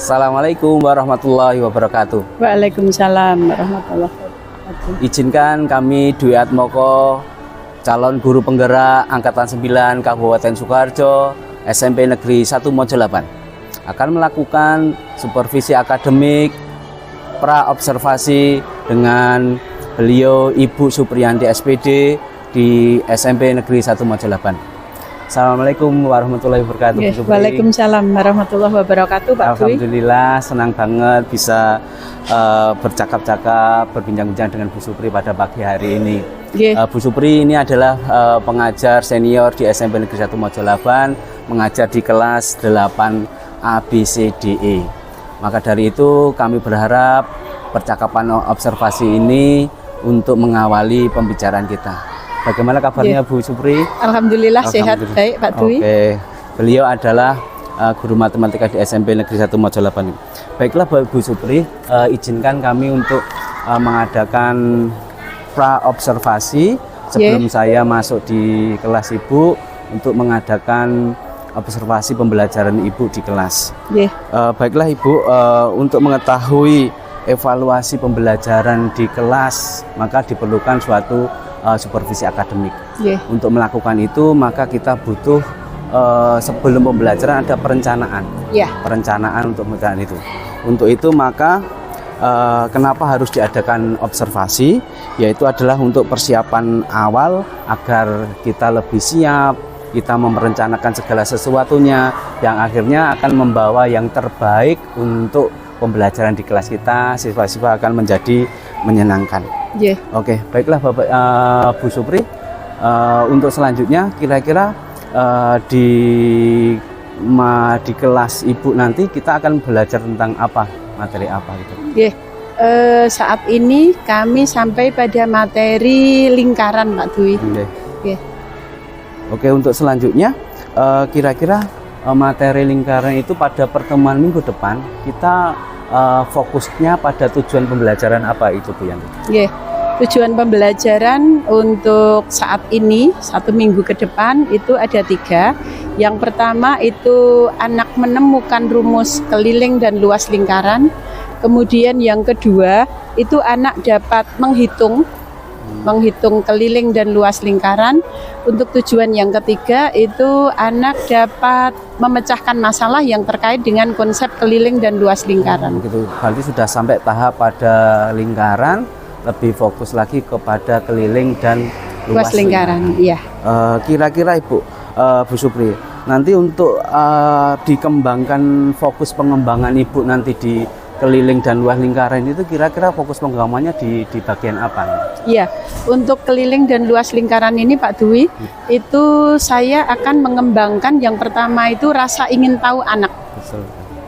Assalamualaikum warahmatullahi wabarakatuh. Waalaikumsalam warahmatullahi wabarakatuh. Izinkan kami Dwi Atmoko, calon guru penggerak Angkatan 9 Kabupaten Sukoharjo, SMP Negeri 1 Mojo 8, akan melakukan supervisi akademik pra-observasi dengan beliau Ibu Supriyanti SPD di SMP Negeri 1 Mojo 8. Assalamualaikum warahmatullahi wabarakatuh. Waalaikumsalam warahmatullahi wabarakatuh, Pak Dwi. Alhamdulillah, senang banget bisa bercakap-cakap, berbincang-bincang dengan Bu Supri pada pagi hari ini. Bu Supri ini adalah pengajar senior di SMP Negeri 1 Mojo 8, mengajar di kelas 8 ABCDE. Maka dari itu kami berharap percakapan observasi ini untuk mengawali pembicaraan kita. Bagaimana kabarnya Bu Supri? Alhamdulillah sehat, baik Pak Dwi. Oke, beliau adalah guru matematika di SMP Negeri 1 Mojo 8. Baiklah Bu Supri, izinkan kami untuk mengadakan pra-observasi sebelum saya masuk di kelas Ibu untuk mengadakan observasi pembelajaran Ibu di kelas. Baiklah Ibu, untuk mengetahui evaluasi pembelajaran di kelas maka diperlukan suatu supervisi akademik. Untuk melakukan itu maka kita butuh sebelum pembelajaran ada perencanaan. Perencanaan untuk pembelajaran itu. Untuk itu maka kenapa harus diadakan observasi? Yaitu adalah untuk persiapan awal agar kita lebih siap, kita merencanakan segala sesuatunya yang akhirnya akan membawa yang terbaik untuk pembelajaran di kelas kita. Siswa-siswa akan menjadi menyenangkan. Oke, baiklah Bapak Bu Supri, untuk selanjutnya kira-kira di kelas Ibu nanti kita akan belajar tentang apa, materi apa gitu? Saat ini kami sampai pada materi lingkaran, Pak Dwi. Oke, untuk selanjutnya kira-kira materi lingkaran itu pada pertemuan minggu depan kita fokusnya pada tujuan pembelajaran apa itu Bu Yanti? Tujuan pembelajaran untuk saat ini 1 minggu ke depan itu ada 3. Yang pertama itu anak menemukan rumus keliling dan luas lingkaran. Kemudian yang kedua itu anak dapat menghitung keliling dan luas lingkaran. Untuk tujuan yang ketiga itu anak dapat memecahkan masalah yang terkait dengan konsep keliling dan luas lingkaran. Begitu, berarti sudah sampai tahap pada lingkaran, lebih fokus lagi kepada keliling dan luas lingkaran. Kira-kira Ibu Bu Supri, nanti untuk dikembangkan fokus pengembangan Ibu nanti di keliling dan luas lingkaran itu kira-kira fokus pengembangannya di bagian apa? Untuk keliling dan luas lingkaran ini Pak Dwi, itu saya akan mengembangkan yang pertama itu rasa ingin tahu anak.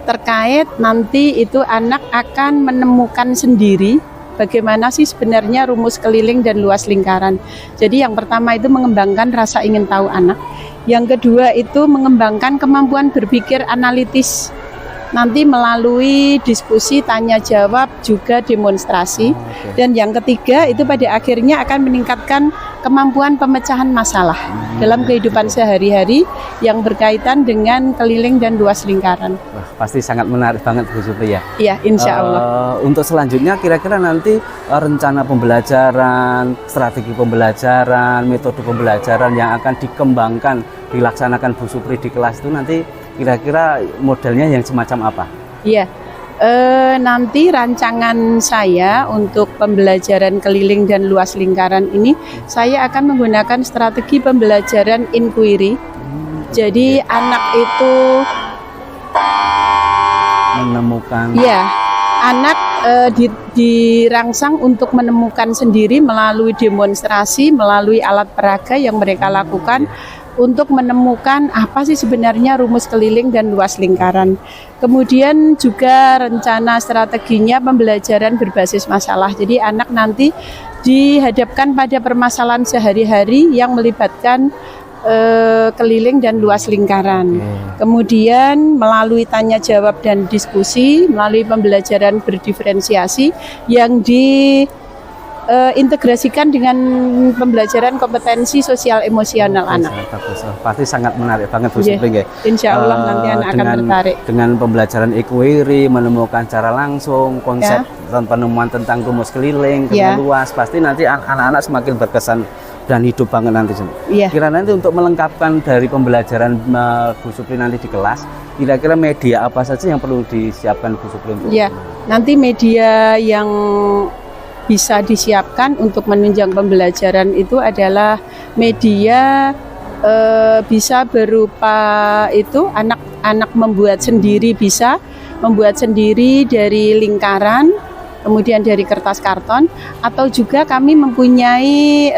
Terkait nanti itu anak akan menemukan sendiri bagaimana sih sebenarnya rumus keliling dan luas lingkaran. Jadi yang pertama itu mengembangkan rasa ingin tahu anak. Yang kedua itu mengembangkan kemampuan berpikir analitis. Nanti melalui diskusi, tanya jawab, juga demonstrasi. Dan yang ketiga itu pada akhirnya akan meningkatkan kemampuan pemecahan masalah dalam kehidupan sehari-hari yang berkaitan dengan keliling dan luas lingkaran. Wah, pasti sangat menarik banget Bu Supri ya. Insya Allah. Untuk selanjutnya kira-kira nanti rencana pembelajaran, strategi pembelajaran, metode pembelajaran yang akan dikembangkan, dilaksanakan Bu Supri di kelas itu nanti kira-kira modelnya yang semacam apa? Nanti rancangan saya untuk pembelajaran keliling dan luas lingkaran ini saya akan menggunakan strategi pembelajaran inquiry. Jadi anak itu menemukan. Anak dirangsang untuk menemukan sendiri melalui demonstrasi, melalui alat peraga yang mereka lakukan. Untuk menemukan apa sih sebenarnya rumus keliling dan luas lingkaran. Kemudian juga rencana strateginya pembelajaran berbasis masalah. Jadi anak nanti dihadapkan pada permasalahan sehari-hari yang melibatkan keliling dan luas lingkaran. Kemudian melalui tanya jawab dan diskusi, melalui pembelajaran berdiferensiasi yang integrasikan dengan pembelajaran kompetensi sosial emosional anak. Sangat bagus. Pasti sangat menarik banget Bu Iya. Supri nggih. Insya Allah nanti anak akan tertarik. Dengan pembelajaran equity, menemukan cara langsung konsep penemuan tentang rumus keliling, Ya. luas, pasti nanti anak-anak semakin berkesan dan hidup banget nanti. Iya. Kira nanti untuk melengkapkan dari pembelajaran Bu Supri nanti di kelas, kira-kira media apa saja yang perlu disiapkan Bu Supri untuk? Ya, nanti media yang bisa disiapkan untuk menunjang pembelajaran itu adalah media bisa berupa itu anak-anak membuat sendiri, bisa membuat sendiri dari lingkaran, kemudian dari kertas karton, atau juga kami mempunyai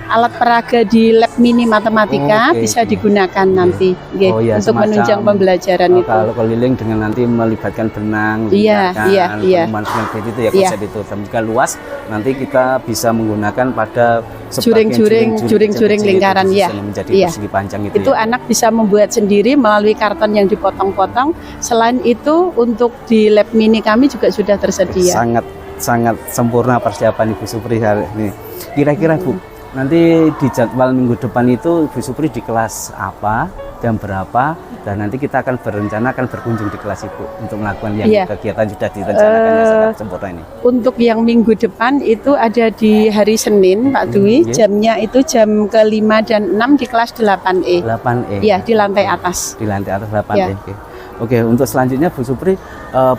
alat peraga di lab mini matematika bisa digunakan nanti Oh, iya, untuk semacam, menunjang pembelajaran itu. Kalau keliling dengan nanti melibatkan benang, Iya, penemuan seperti itu ya konsep itu. Dan juga luas nanti kita bisa menggunakan pada juring-juring lingkaran ya. Menjadi Iya. persegi panjang itu. Itu anak bisa membuat sendiri melalui karton yang dipotong-potong. Selain itu untuk di lab mini kami juga sudah tersedia. Sangat sempurna persiapan Ibu Supri hari ini. Kira-kira Bu, nanti di jadwal minggu depan itu Ibu Supri di kelas apa, jam berapa, dan nanti kita akan berencana akan berkunjung di kelas Ibu untuk melakukan yang kegiatan sudah direncanakan yang sangat sempurna ini. Untuk yang minggu depan itu ada di hari Senin Pak Dwi, jamnya itu jam ke-5 dan 6 di kelas 8E. 8E. Iya, di lantai atas. Di lantai atas 8E. Oke, untuk selanjutnya Bu Supri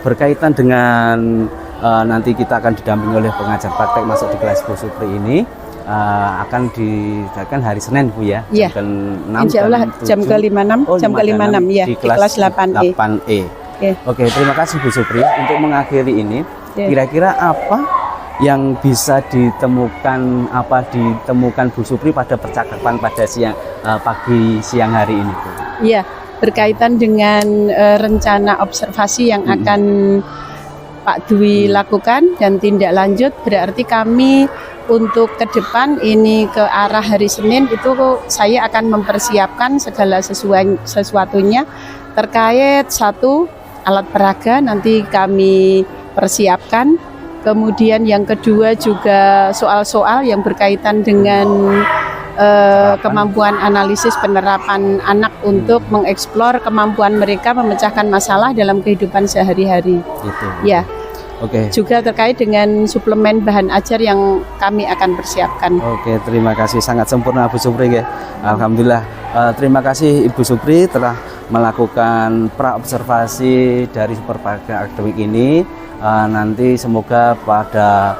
berkaitan dengan nanti kita akan didampingi oleh pengajar praktek masuk di kelas Bu Supri ini. Akan diadakan hari Senin Bu ya, Iya. jam ke-6 Insya Allah jam ke-5-6, jam ke-5-6 ya, di di kelas 8E. 8E. Oke. Oke, terima kasih Bu Supri. Untuk mengakhiri ini, kira-kira apa yang bisa ditemukan Bu Supri pada percakapan pada pagi siang hari ini Bu? Iya, berkaitan dengan rencana observasi yang akan Pak Dwi lakukan dan tindak lanjut, berarti kami untuk ke depan ini ke arah hari Senin itu saya akan mempersiapkan segala sesuatunya terkait satu alat peraga nanti kami persiapkan, kemudian yang kedua juga soal-soal yang berkaitan dengan kemampuan analisis penerapan anak untuk mengeksplor kemampuan mereka memecahkan masalah dalam kehidupan sehari-hari. Gitu. Ya. Oke. Juga terkait dengan suplemen bahan ajar yang kami akan persiapkan. Oke, terima kasih, sangat sempurna Bu Supri ya. Alhamdulillah. Terima kasih Ibu Supri telah melakukan pra-observasi dari Superpaga Akademik ini. Nanti semoga pada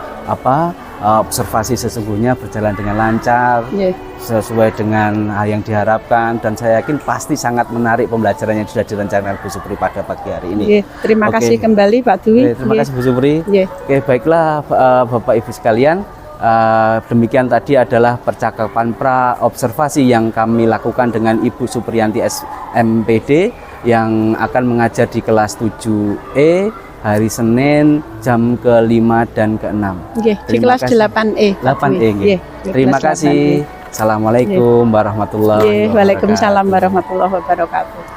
observasi sesungguhnya berjalan dengan lancar, sesuai dengan yang diharapkan, dan saya yakin pasti sangat menarik pembelajaran yang sudah direncanakan Bu Supri pada pagi hari ini. Terima kasih kembali Pak Dwi. Terima kasih Bu Supri. Oke, baiklah Bapak Ibu sekalian, demikian tadi adalah percakapan pra observasi yang kami lakukan dengan Ibu Supriyanti SMPD yang akan mengajar di kelas 7E hari Senin jam ke-5 dan ke-6. Di kelas 8E. 8E. Terima kasih. Assalamualaikum warahmatullahi wabarakatuh. Waalaikumsalam warahmatullahi wabarakatuh.